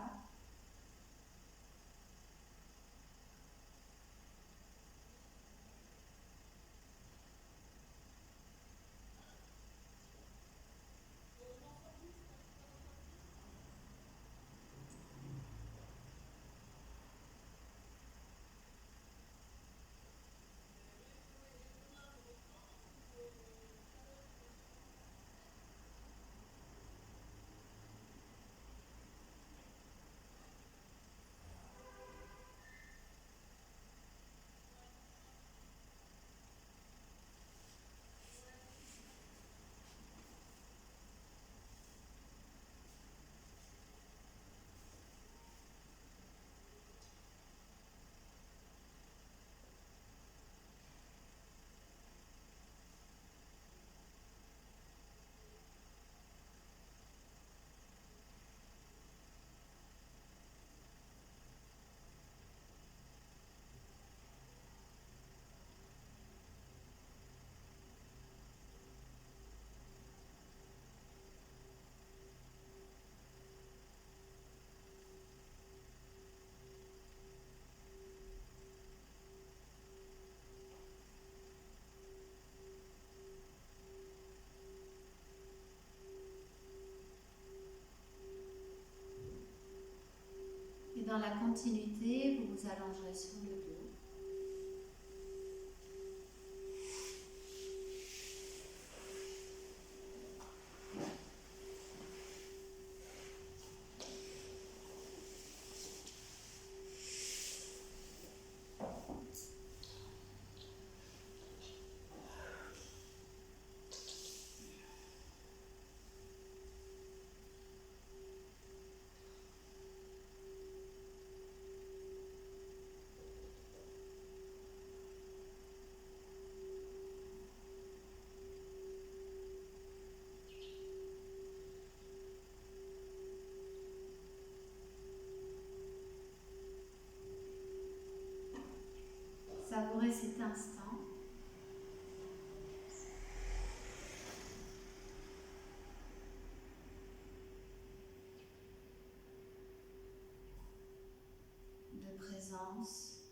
dans la continuité, vous vous allongerez sur le dos. Savourez cet instant. De présence,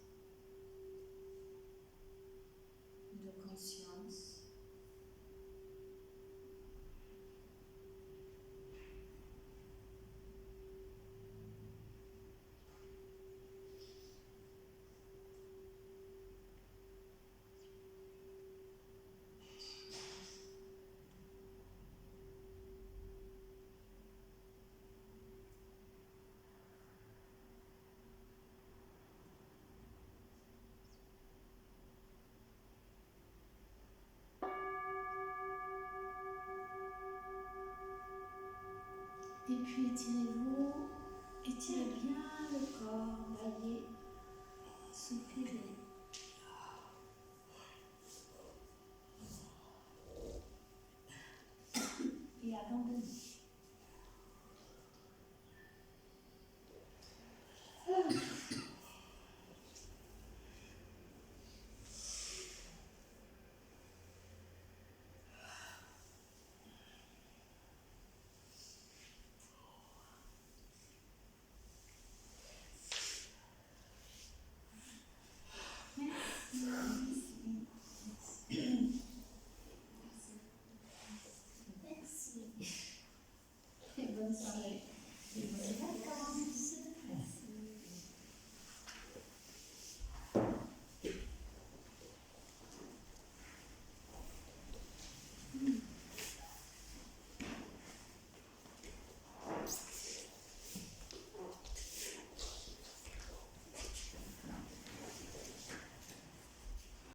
de conscience. Et puis étirez-vous, étirez bien le corps, baillez, soupirez. Et abandonnez. Merci. Et bonne soirée.